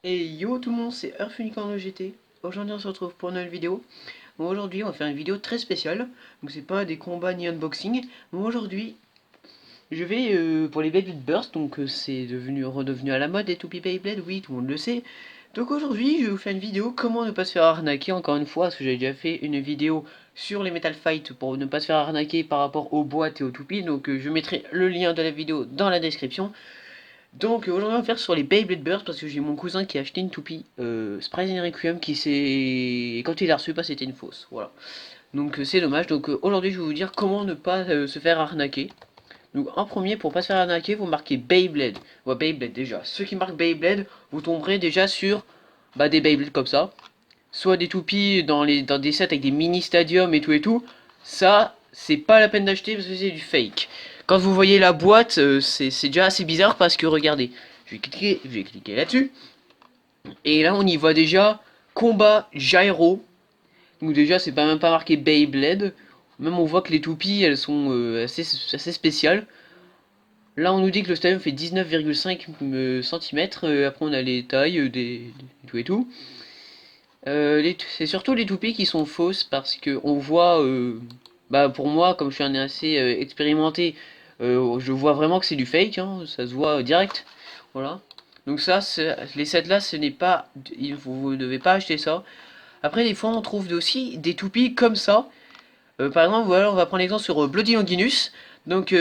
Et yo tout le monde, c'est Earthunicorn GT. Aujourd'hui on se retrouve pour une nouvelle vidéo. Bon, aujourd'hui on va faire une vidéo très spéciale. Donc c'est pas des combats ni unboxing. Bon, aujourd'hui je vais pour les Beyblade Burst. Donc c'est redevenu à la mode les toupies Beyblade, oui tout le monde le sait. Donc aujourd'hui je vais vous faire une vidéo comment ne pas se faire arnaquer encore une fois. Parce que j'avais déjà fait une vidéo sur les Metal Fight pour ne pas se faire arnaquer par rapport aux boîtes et aux toupies. Donc je mettrai le lien de la vidéo dans la description. Donc aujourd'hui on va faire sur les Beyblade Burst parce que j'ai mon cousin qui a acheté une toupie Sprite Requiem qui s'est... Quand il l'a reçu, c'était une fausse, voilà. Donc c'est dommage, donc aujourd'hui je vais vous dire comment ne pas se faire arnaquer. Donc en premier, pour pas se faire arnaquer, vous marquez Beyblade. Ouais, Beyblade déjà. Ceux qui marquent Beyblade, vous tomberez déjà sur des Beyblade comme ça. Soit des toupies dans des sets avec des mini stadiums et tout et tout. Ça, c'est pas la peine d'acheter parce que c'est du fake. Quand vous voyez la boîte, c'est déjà assez bizarre parce que regardez, je vais cliquer là-dessus. Et là, on y voit déjà combat gyro. Donc déjà, c'est pas même pas marqué Beyblade. Même on voit que les toupies, elles sont assez spéciales. Là, on nous dit que le stadium fait 19,5 cm. Après, on a les tailles des tout et tout. C'est surtout les toupies qui sont fausses parce que on voit, pour moi, comme je suis un assez expérimenté, je vois vraiment que c'est du fake, hein, ça se voit direct, voilà. Donc ça, les sets là, ce n'est pas, vous ne devez pas acheter ça. Après, des fois, on trouve aussi des toupies comme ça. Par exemple, voilà, on va prendre l'exemple sur Bloody Longinus. Donc,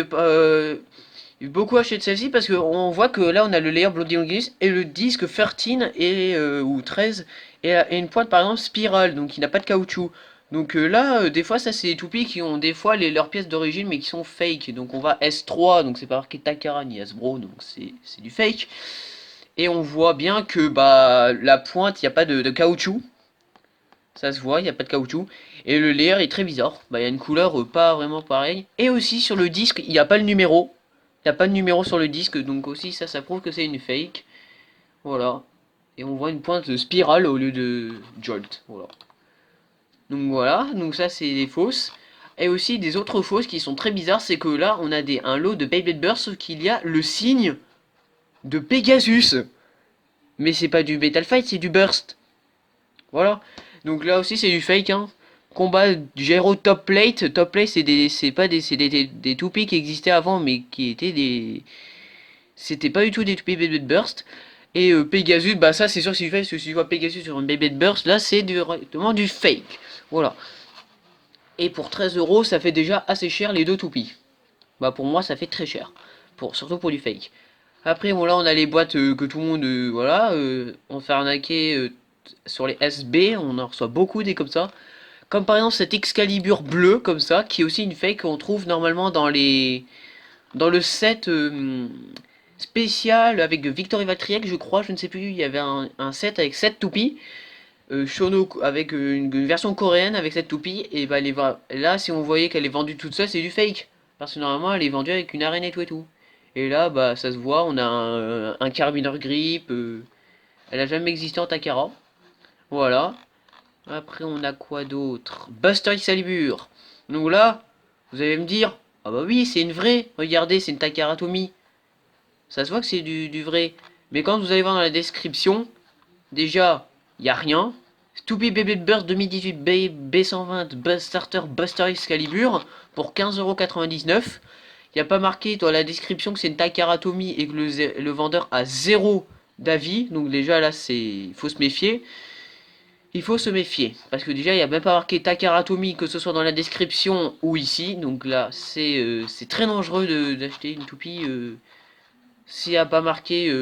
beaucoup achètent celle-ci parce qu'on voit que là on a le layer Bloody Longinus et le disque 13 et, ou 13 et une pointe par exemple spirale, donc il n'a pas de caoutchouc. Donc là, des fois ça c'est des toupies qui ont des fois leurs pièces d'origine mais qui sont fake. Donc on va S3, donc c'est pas marqué Takara ni Hasbro, donc c'est du fake. Et on voit bien que la pointe, il n'y a pas de caoutchouc. Ça se voit, il n'y a pas de caoutchouc. Et le layer est très bizarre. Il y a une couleur pas vraiment pareille. Et aussi sur le disque, il n'y a pas le numéro. Il n'y a pas de numéro sur le disque. Donc aussi ça prouve que c'est une fake. Voilà. Et on voit une pointe de spirale au lieu de jolt. Voilà. Donc voilà. Donc ça c'est des fausses. Et aussi des autres fausses qui sont très bizarres. C'est que là on a un lot de Beyblade Burst. Sauf qu'il y a le signe de Pegasus. Mais c'est pas du Metal Fight, c'est du Burst. Voilà. Donc là aussi c'est du fake, hein. Combat du gyro top plate. Top plate c'est pas des toupies qui existaient avant mais qui étaient des... C'était pas du tout des toupies Beyblade Burst. Et Pegasus, ça c'est sûr que c'est du fake, parce que si tu vois Pegasus sur une Beyblade Burst, là c'est directement du fake. Voilà. Et pour 13 euros ça fait déjà assez cher les deux toupies. Pour moi ça fait très cher. Surtout pour du fake. Après bon là on a les boîtes que tout le monde voilà on fait arnaquer sur les SB, on en reçoit beaucoup des comme ça. Comme par exemple cette Excalibur bleu comme ça, qui est aussi une fake qu'on trouve normalement dans le set spécial avec Victory Vatriel, je crois, je ne sais plus, il y avait un set avec 7 toupies. Shono avec une version coréenne avec cette toupie, et là si on voyait qu'elle est vendue toute seule, c'est du fake. Parce que normalement elle est vendue avec une arène et tout et tout. Et là ça se voit, on a un carabiner grip, elle a jamais existé en Takara. Voilà. Après, on a quoi d'autre? Buster Excalibur. Donc là, vous allez me dire, ah bah oui, c'est une vraie. Regardez, c'est une Takaratomi. Ça se voit que c'est du vrai. Mais quand vous allez voir dans la description, déjà, il n'y a rien. Stupid Baby Burst 2018 B120 Starter Buster Excalibur pour 15,99 €. Il n'y a pas marqué dans la description que c'est une Takaratomi et que le vendeur a zéro d'avis. Donc déjà là, il faut se méfier. Il faut se méfier, parce que déjà il n'y a même pas marqué Takaratomi, que ce soit dans la description ou ici, donc là c'est très dangereux d'acheter une toupie s'il n'y a pas marqué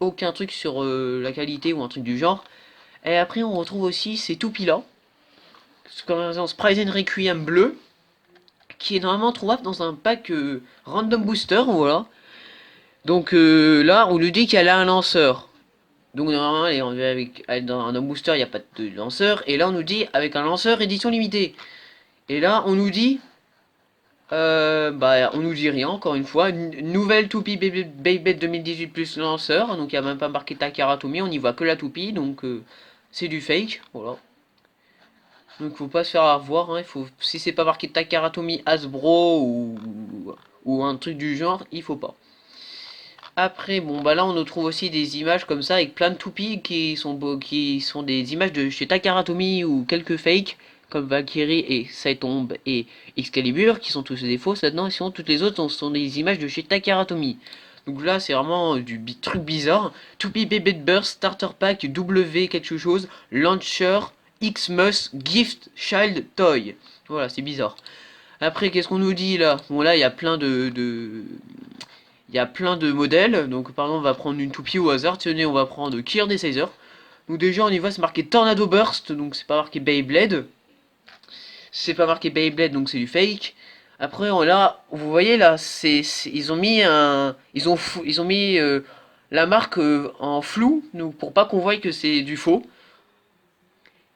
aucun truc sur la qualité ou un truc du genre. Et après on retrouve aussi ces toupies là, comme par exemple Sprite Requiem bleu, qui est normalement trouvable dans un pack Random Booster, voilà. Donc là on lui dit qu'elle a un lanceur. Donc normalement, dans un booster, il n'y a pas de lanceur. Et là, on nous dit avec un lanceur édition limitée. Et là, on nous dit... on nous dit rien, encore une fois. Une nouvelle toupie Beyblade 2018 plus lanceur. Donc il n'y a même pas marqué Takaratomi, on n'y voit que la toupie. Donc c'est du fake. Voilà. Donc faut pas se faire avoir. Hein, si c'est pas marqué Takaratomi Hasbro ou un truc du genre, il faut pas. Après, bon, bah là, on trouve aussi des images comme ça avec plein de toupies qui sont beaux, qui sont des images de chez Takara Tomy ou quelques fakes comme Valkyrie et Saitomb et Excalibur qui sont tous des fausses là-dedans. Et sinon, toutes les autres sont des images de chez Takara Tomy. Donc là, c'est vraiment du truc bizarre. Toupee Baby Burst, Starter Pack, W quelque chose, Launcher, Xmas, Gift, Child, Toy. Voilà, c'est bizarre. Après, qu'est-ce qu'on nous dit là? Bon, là, il y a plein il y a plein de modèles. Donc, par exemple, on va prendre une toupie au hasard. Tenez, on va prendre Kier Decizer. Donc, déjà, on y voit, c'est marqué Tornado Burst. Donc, c'est pas marqué Beyblade. C'est pas marqué Beyblade, donc c'est du fake. Après, là, vous voyez là, ils ont mis ils ont mis la marque en flou, donc pour pas qu'on voie que c'est du faux.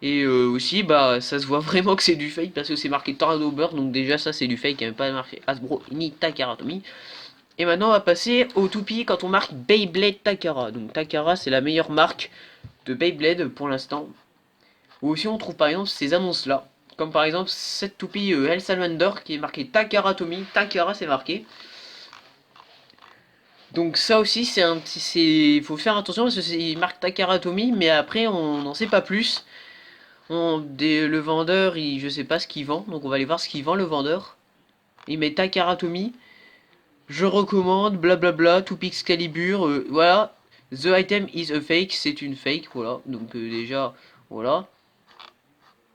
Et aussi, bah, ça se voit vraiment que c'est du fake parce que c'est marqué Tornado Burst, donc déjà ça c'est du fake, il n'y a pas marqué Hasbro ni Takara Tomy. Et maintenant on va passer au toupie quand on marque Beyblade Takara. Donc Takara c'est la meilleure marque de Beyblade pour l'instant. Ou aussi on trouve par exemple ces annonces là. Comme par exemple cette toupie El Salvador qui est marquée Takara Tomy. Takara c'est marqué. Donc ça aussi c'est un petit. Il faut faire attention parce que il marque Takara Tomy mais après on n'en sait pas plus. Le vendeur, je sais pas ce qu'il vend, donc on va aller voir ce qu'il vend le vendeur. Il met Takara Tomy. Je recommande, blablabla, Toupie Excalibur, voilà. The item is a fake, c'est une fake, voilà. Donc déjà, voilà.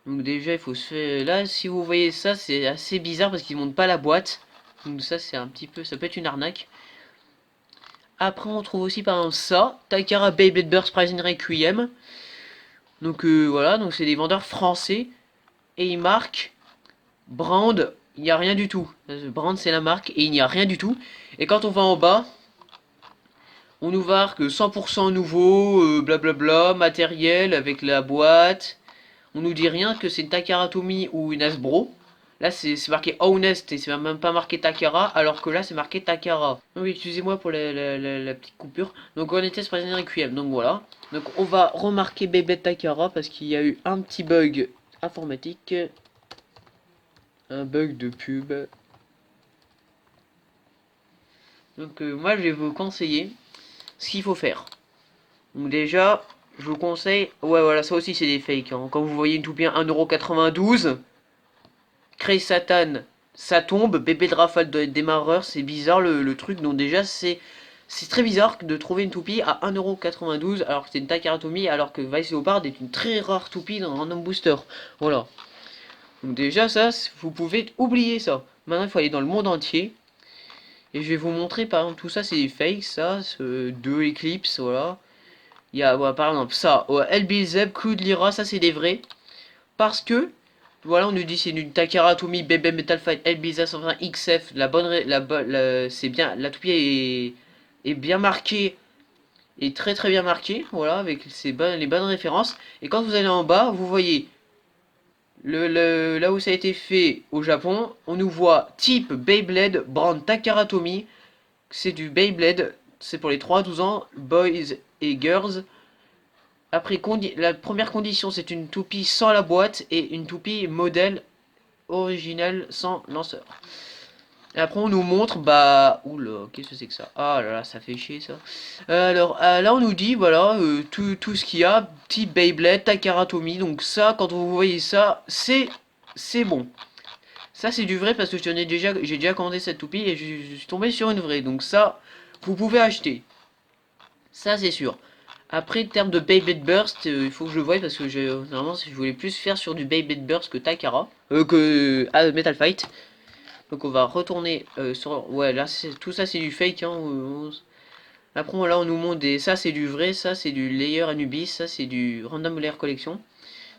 Donc déjà, il faut se faire... Là, si vous voyez ça, c'est assez bizarre parce qu'ils montent pas la boîte. Donc ça, c'est un petit peu... Ça peut être une arnaque. Après, on trouve aussi par exemple ça. Takara Beyblade Burst Pricing Requiem. Donc voilà, donc c'est des vendeurs français. Et ils marquent Brand, il n'y a rien du tout. Brand, c'est la marque et il n'y a rien du tout. Et quand on va en bas, on nous marque 100% nouveau, blablabla, matériel avec la boîte. On nous dit rien que c'est une Takara Tomy ou une Hasbro. Là, c'est marqué Honest et c'est même pas marqué Takara, alors que là, c'est marqué Takara. Oui, excusez-moi pour la petite coupure. Donc, on était sur Resident Requiem, donc voilà. Donc, on va remarquer Beyblade Takara parce qu'il y a eu un petit bug informatique. Un bug de pub. Donc, moi, je vais vous conseiller ce qu'il faut faire. Donc, déjà, je vous conseille. Ouais, voilà, ça aussi, c'est des fakes. Hein. Quand vous voyez une toupie à 1,92€. Crée Satan, ça tombe, bébé de rafale doit être démarreur, c'est bizarre le truc, donc déjà c'est très bizarre de trouver une toupie à 1,92€ alors que c'est une Takara Tomy, alors que Vice Leopard est une très rare toupie dans Random Booster. Voilà. Donc déjà ça, vous pouvez oublier ça. Maintenant il faut aller dans le monde entier. Et je vais vous montrer par exemple tout ça c'est des fakes, ça, deux Eclipse, voilà. Il y a par exemple ça, LBZ, Clou de Lyra, ça c'est des vrais. Parce que voilà, on nous dit c'est une Takara Tomy BB Metal Fight LBZ 120 XF. C'est bien, la toupie est bien marquée et très bien marquée, voilà, avec les bonnes références. Et quand vous allez en bas, vous voyez là où ça a été fait au Japon, on nous voit type Beyblade, brand Takara Tomy. C'est du Beyblade, c'est pour les 3-12 ans, boys et girls. Après, la première condition, c'est une toupie sans la boîte et une toupie modèle original sans lanceur. Et après on nous montre, bah, oula, qu'est-ce que c'est que ça? Ah là là, ça fait chier ça. Alors là on nous dit, voilà, tout ce qu'il y a, type Beyblade, Takara Tomy, donc ça, quand vous voyez ça, c'est bon. Ça c'est du vrai parce que j'ai déjà commandé cette toupie et je suis tombé sur une vraie, donc ça, vous pouvez acheter. Ça c'est sûr. Après, en termes de Beyblade Burst, il faut que je le voie parce que normalement je voulais plus faire sur du Beyblade Burst que Takara, Metal Fight. Donc on va retourner sur... Ouais, là, tout ça, c'est du fake. Hein, Après, là, on nous montre des... Ça, c'est du vrai. Ça, c'est du Layer Anubis. Ça, c'est du Random Layer Collection.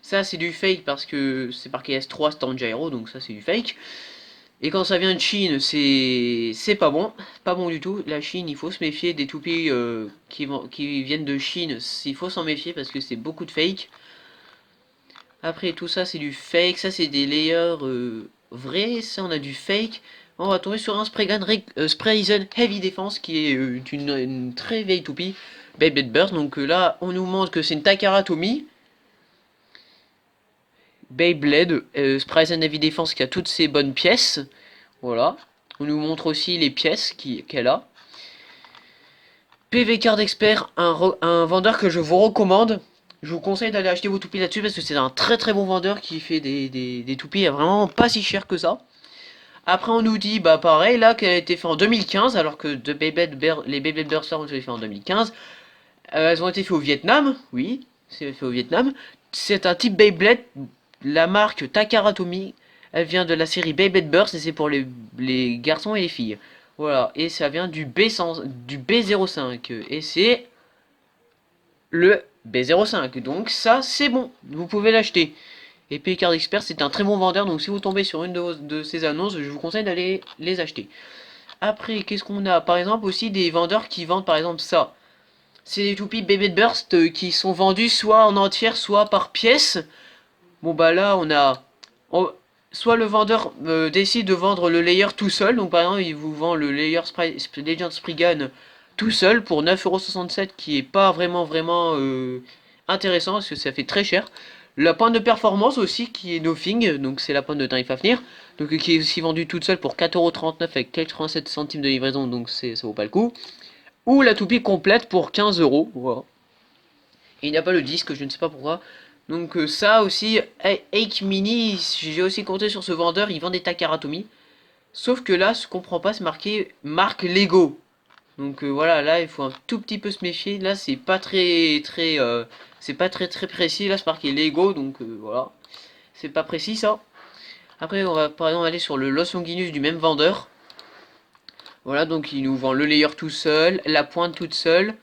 Ça, c'est du fake parce que c'est marqué S3 Stand Gyro. Donc ça, c'est du fake. Et quand ça vient de Chine, c'est pas bon. Pas bon du tout. La Chine, il faut se méfier des toupies qui viennent de Chine. Il faut s'en méfier parce que c'est beaucoup de fake. Après, tout ça, c'est du fake. Ça, c'est des layers vrais. Ça, on a du fake. On va tomber sur un Sprayzen Heavy Defense qui est une très vieille toupie. Beyblade Burst. Donc là, on nous montre que c'est une Takara Tomy. Beyblade, Sprayzen Heavy Defense qui a toutes ses bonnes pièces. Voilà. On nous montre aussi les pièces qu'elle a. PV Card Expert, un vendeur que je vous recommande. Je vous conseille d'aller acheter vos toupies là-dessus parce que c'est un très bon vendeur qui fait des toupies à vraiment pas si cher que ça. Après on nous dit bah pareil là qu'elle a été faite en 2015 alors que les Beyblade Bursters ont été faits en 2015. Elles ont été faites au Vietnam, oui, c'est fait au Vietnam. C'est un type Beyblade, la marque Takaratomi. Elle vient de la série Beyblade Burst et c'est pour les garçons et les filles. Voilà, et ça vient du B05 et c'est le B05. Donc ça c'est bon, vous pouvez l'acheter. Et Paycard Expert c'est un très bon vendeur, donc si vous tombez sur une de ces annonces, je vous conseille d'aller les acheter. Après, qu'est-ce qu'on a? Par exemple aussi des vendeurs qui vendent par exemple ça. C'est des toupies Baby Burst qui sont vendus soit en entière, soit par pièce. Bon bah là soit le vendeur décide de vendre le layer tout seul. Donc par exemple il vous vend le layer Legend Spriggan tout seul pour 9,67€ qui est pas vraiment intéressant parce que ça fait très cher. La pointe de performance aussi qui est Nothing, donc c'est la pointe de Tarif à venir, donc qui est aussi vendue toute seule pour 4,39€ avec 87 centimes de livraison, donc ça vaut pas le coup. Ou la toupie complète pour 15€, voilà. Et il n'y a pas le disque, je ne sais pas pourquoi. Donc ça aussi, Ake Mini, j'ai aussi compté sur ce vendeur, il vend des Takaratomi. Sauf que là, ce qu'on comprend pas, c'est marqué marque Lego. Donc voilà, là il faut un tout petit peu se méfier. Là c'est pas c'est pas très précis. Là c'est marqué Lego, donc voilà, c'est pas précis ça. Après on va par exemple aller sur le Los Longinus du même vendeur. Voilà, donc il nous vend le layer tout seul, la pointe toute seule,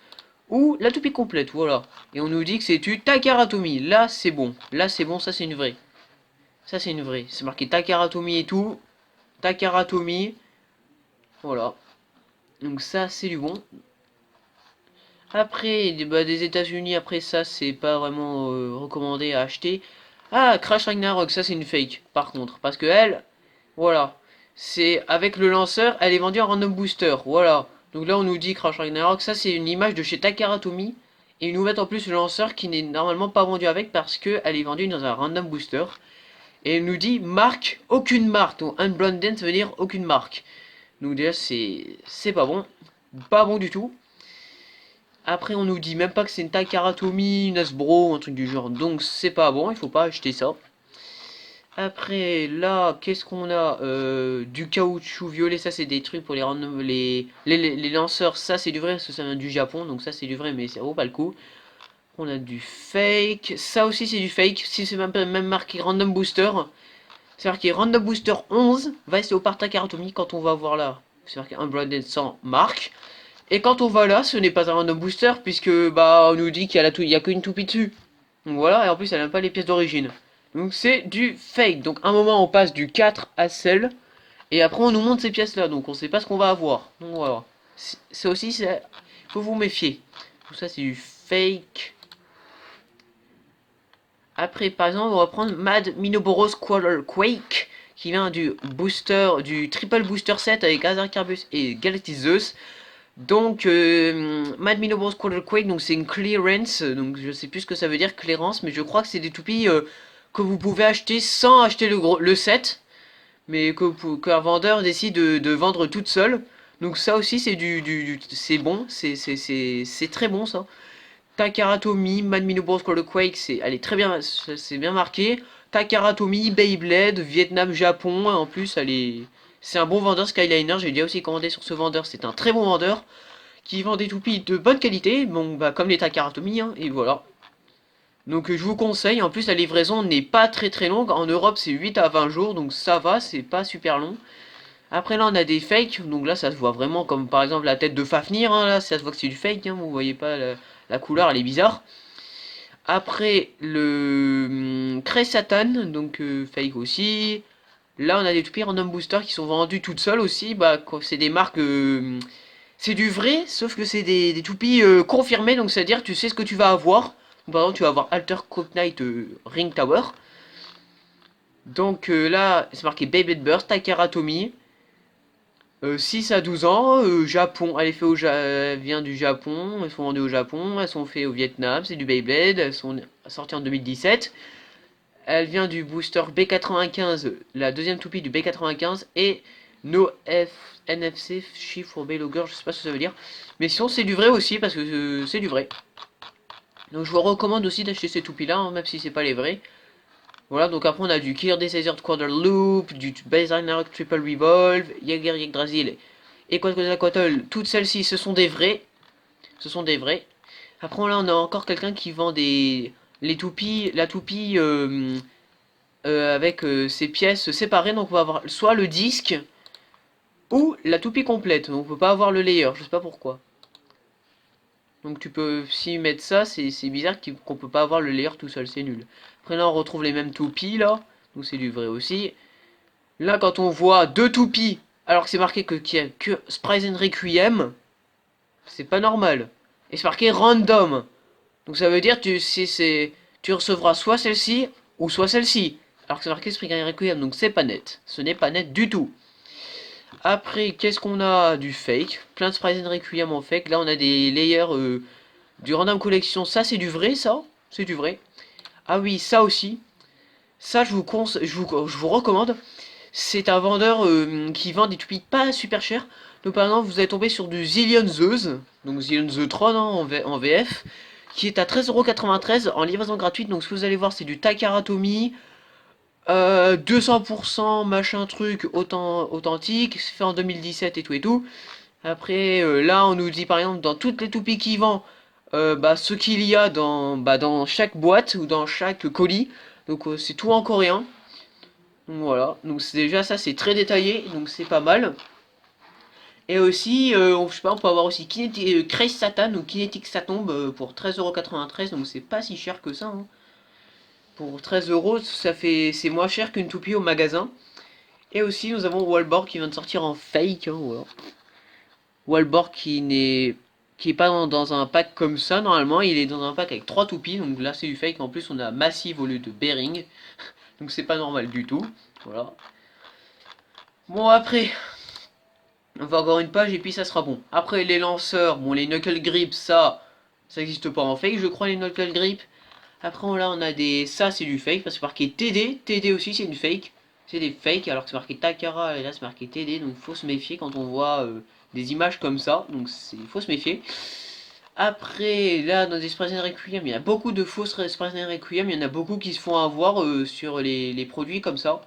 ou la toupie complète, voilà. Et on nous dit que c'est du Takaratomi. Là c'est bon, ça c'est une vraie. Ça c'est une vraie. C'est marqué Takaratomi et tout. Takaratomi. Voilà. Donc ça c'est du bon. Après, des États-Unis, après ça, c'est pas vraiment recommandé à acheter. Ah, Crash Ragnarok, ça c'est une fake, par contre. Parce que elle, voilà, c'est avec le lanceur, elle est vendue en random booster, voilà. Donc là, on nous dit Crash Ragnarok, ça c'est une image de chez Takaratomi. Et ils nous mettent en plus le lanceur qui n'est normalement pas vendu avec parce qu'elle est vendue dans un random booster. Et elle nous dit marque, aucune marque. Donc unbranded, ça veut dire aucune marque. Donc déjà, c'est pas bon. Pas bon du tout. Après, on nous dit même pas que c'est une Takaratomi, une Hasbro, un truc du genre. Donc, c'est pas bon, il faut pas acheter ça. Après, là, qu'est-ce qu'on a du caoutchouc violet, ça c'est des trucs pour les lanceurs. Ça c'est du vrai parce que ça vient du Japon. Donc ça c'est du vrai mais ça vaut pas le coup. On a du fake. Ça aussi c'est du fake. Si c'est même marqué Random Booster. C'est marqué Random Booster 11. Va essayer au par Takaratomi quand on va voir là. C'est marqué Unbranded sans marque. Et quand on va là, ce n'est pas un random booster puisque bah on nous dit qu'il y a qu'une toupie dessus. Donc voilà, et en plus elle n'a pas les pièces d'origine. Donc c'est du fake. Donc à un moment on passe du 4 à celle et après on nous montre ces pièces là. Donc on sait pas ce qu'on va avoir. Donc voilà. C'est aussi faut vous méfier. Tout ça c'est du fake. Après par exemple on va prendre Mad Minoboros Quake qui vient du triple booster set avec Azar Carbus et Galactic Zeus. Donc, Mad Minobos Quarter Quake, donc c'est une clearance, donc je sais plus ce que ça veut dire clearance, mais je crois que c'est des toupies que vous pouvez acheter sans acheter le set, mais qu'un vendeur décide de vendre toute seule. Donc ça aussi c'est c'est bon, c'est très bon ça. Takaratomi, Mad Minobos Quarter Quake, elle est très bien, c'est bien marqué. Takaratomi, Beyblade, Vietnam, Japon, en plus c'est un bon vendeur Skyliner, j'ai déjà aussi commandé sur ce vendeur, c'est un très bon vendeur qui vend des toupies de bonne qualité, bon bah comme les Takaratomi, hein, et voilà. Donc je vous conseille, en plus la livraison n'est pas très longue, en Europe c'est 8 à 20 jours, donc ça va, c'est pas super long. Après là on a des fakes, donc là ça se voit vraiment comme par exemple la tête de Fafnir, hein, là ça se voit que c'est du fake, hein, vous voyez pas la couleur, elle est bizarre. Après le Satan, donc fake aussi. Là on a des toupies Random Booster qui sont vendues toutes seules aussi, bah c'est des marques... c'est du vrai, sauf que c'est des toupies confirmées, donc c'est-à-dire tu sais ce que tu vas avoir. Par exemple, tu vas avoir Alter Cognite Ring Tower. Donc là, c'est marqué Baby Burst, Takaratomi. 6 à 12 ans, Japon, elle vient du Japon, elles sont vendues au Japon, elles sont faites au Vietnam, c'est du Beyblade, elles sont sorties en 2017. Elle vient du booster B95, la deuxième toupie du B95, et No F NFC Shift for Baylogger, je sais pas ce que ça veut dire. Mais sinon c'est du vrai aussi parce que c'est du vrai. Donc je vous recommande aussi d'acheter ces toupies là, hein, même si c'est pas les vrais. Voilà, donc après on a du Killer Desert Quarter Loop, du Baseline Triple Revolve, Jaeger Yggdrasil et Quetzalcoatl. Toutes celles-ci ce sont des vrais. Ce sont des vrais. Après là on a encore quelqu'un qui vend les toupies, la toupie avec ses pièces séparées. Donc on va avoir soit le disque ou la toupie complète. Donc on peut pas avoir le layer, je sais pas pourquoi. Donc tu peux aussi mettre ça, c'est bizarre qu'on peut pas avoir le layer tout seul, c'est nul. Après là on retrouve les mêmes toupies là, donc c'est du vrai aussi. Là quand on voit deux toupies, alors que c'est marqué qu'il y a que Surprise and Requiem, c'est pas normal. Et c'est marqué random. Donc ça veut dire tu recevras soit celle-ci ou soit celle-ci. Alors que c'est marqué Surprise and Requiem, donc c'est pas net. Ce n'est pas net du tout. Après, qu'est-ce qu'on a du fake? Plein de Surprise and Requiem en fake. Là on a des layers du Random Collection, ça c'est du vrai, ça. C'est du vrai. Ah oui, ça aussi. Ça, je vous recommande. C'est un vendeur qui vend des toupies pas super chères. Donc par exemple, vous allez tomber sur du Zillion Zeus, donc Zillion The Tron hein, en VF, qui est à 13,93€ en livraison gratuite. Donc ce que vous allez voir, c'est du Takara Tomy, 200% machin truc authentique, fait en 2017 et tout et tout. Après, là, on nous dit par exemple dans toutes les toupies qui vendent, ce qu'il y a dans chaque boîte ou dans chaque colis. Donc c'est tout en coréen. Donc voilà, donc déjà ça c'est très détaillé, donc c'est pas mal. Et aussi, je sais pas, on peut avoir aussi Craze Satan ou Kinetic Satomb pour 13,93€, donc c'est pas si cher que ça. Hein. Pour 13€, c'est moins cher qu'une toupie au magasin. Et aussi nous avons Wallborg qui vient de sortir en fake, hein, voilà. Wallborg qui est pas dans un pack comme ça normalement, il est dans un pack avec 3 toupies, donc là c'est du fake, en plus on a Massive au lieu de Bearing, donc c'est pas normal du tout, voilà. Bon après, on va avoir une page et puis ça sera bon. Après les lanceurs, bon les Knuckle Grip, ça existe pas en fake je crois les Knuckle Grip. Après là on a ça c'est du fake, parce que c'est marqué TD, TD aussi c'est une fake. C'est des fakes alors que c'est marqué Takara et là c'est marqué TD, donc faut se méfier quand on voit des images comme ça, donc il faut se méfier. Après, là, dans des Sprite Requiem, il y a beaucoup de fausses Sprite Requiem, il y en a beaucoup qui se font avoir sur les produits comme ça.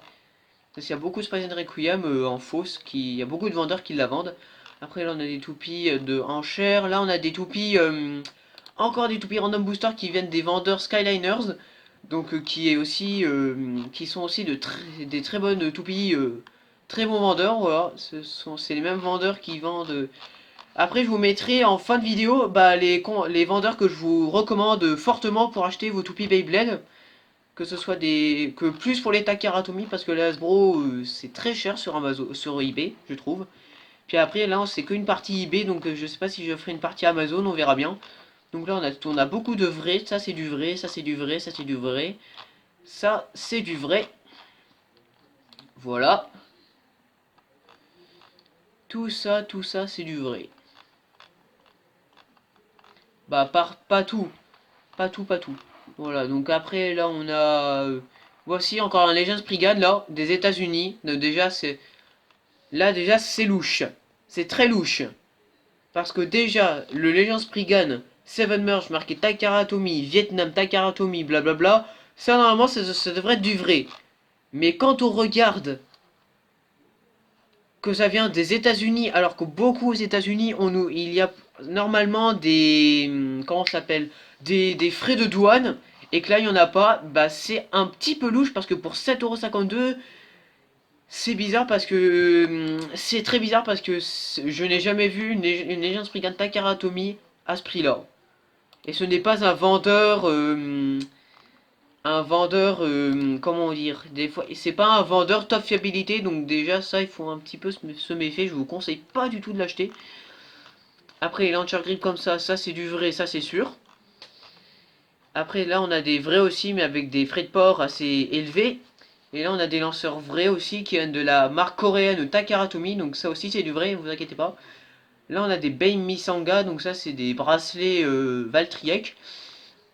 Parce qu'il y a beaucoup de Sprite Requiem en fausse, il y a beaucoup de vendeurs qui la vendent. Après, là, on a des toupies de enchères, là, on a des toupies, encore des toupies Random Booster qui viennent des vendeurs Skyliners, donc qui sont aussi des très bonnes toupies, très bons vendeurs, voilà. C'est les mêmes vendeurs qui vendent. Après, je vous mettrai en fin de vidéo les vendeurs que je vous recommande fortement pour acheter vos toupies Beyblade. Que ce soit que plus pour les Takara Tomy, parce que les Hasbro c'est très cher sur Amazon, sur eBay, je trouve. Puis après, là, c'est qu'une partie eBay, donc je sais pas si je ferai une partie Amazon, on verra bien. Donc là, on a beaucoup de vrais, ça c'est du vrai, ça c'est du vrai, ça c'est du vrai. Ça, c'est du vrai. Voilà. Tout ça, c'est du vrai. Bah, pas tout. Pas tout, pas tout. Voilà, donc après, là, on a... voici encore un Legends Brigade, là, des États-Unis. Déjà, c'est louche. C'est très louche. Parce que déjà, le Legends Brigade, Seven Merge, marqué Takara Tomy, Vietnam, Takara Tomy, blablabla, ça, normalement, ça devrait être du vrai. Mais quand on regarde que ça vient des États-Unis, alors que beaucoup aux États-Unis, il y a normalement comment ça s'appelle, des frais de douane, et que là il n'y en a pas, bah c'est un petit peu louche parce que pour 7,52€, c'est bizarre parce que c'est très bizarre parce que je n'ai jamais vu une Legends Brigade Takara Tomy à ce prix-là. Et ce n'est pas un vendeur, comment dire, des fois, c'est pas un vendeur top fiabilité, donc déjà ça il faut un petit peu se méfier, je vous conseille pas du tout de l'acheter. Après les launcher grip comme ça c'est du vrai, ça c'est sûr. Après là on a des vrais aussi, mais avec des frais de port assez élevés. Et là on a des lanceurs vrais aussi qui viennent de la marque coréenne Takara Tomy, donc ça aussi c'est du vrai, ne vous inquiétez pas. Là on a des Beim Misanga, donc ça c'est des bracelets Valtriek.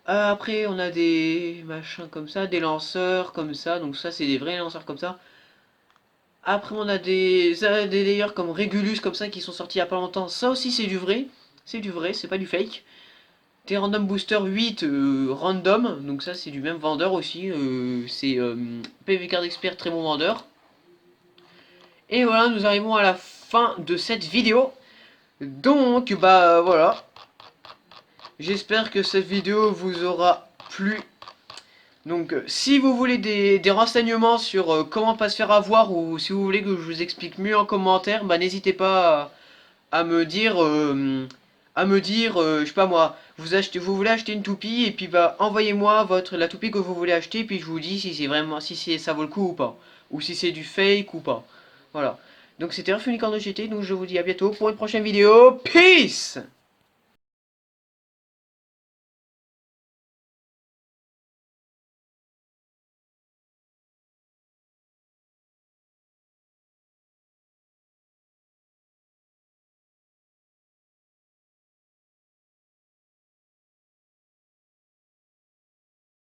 Après, on a des machins comme ça, des lanceurs comme ça, donc ça c'est des vrais lanceurs comme ça. Après on a des layers comme Regulus comme ça qui sont sortis il y a pas longtemps. Ça aussi c'est du vrai. C'est du vrai, c'est pas du fake. Des Random Booster 8 random, donc ça c'est du même vendeur aussi. C'est PV Card Expert, très bon vendeur. Et voilà, nous arrivons à la fin de cette vidéo. Donc bah voilà. J'espère que cette vidéo vous aura plu. Donc si vous voulez des renseignements sur comment pas se faire avoir, ou si vous voulez que je vous explique mieux en commentaire, bah n'hésitez pas à me dire, je sais pas moi, vous voulez acheter une toupie, et puis bah envoyez-moi la toupie que vous voulez acheter, puis je vous dis si c'est vraiment, si ça vaut le coup ou pas, ou si c'est du fake ou pas. Voilà. Donc c'était Earth Unicorn GT, donc je vous dis à bientôt pour une prochaine vidéo. Peace!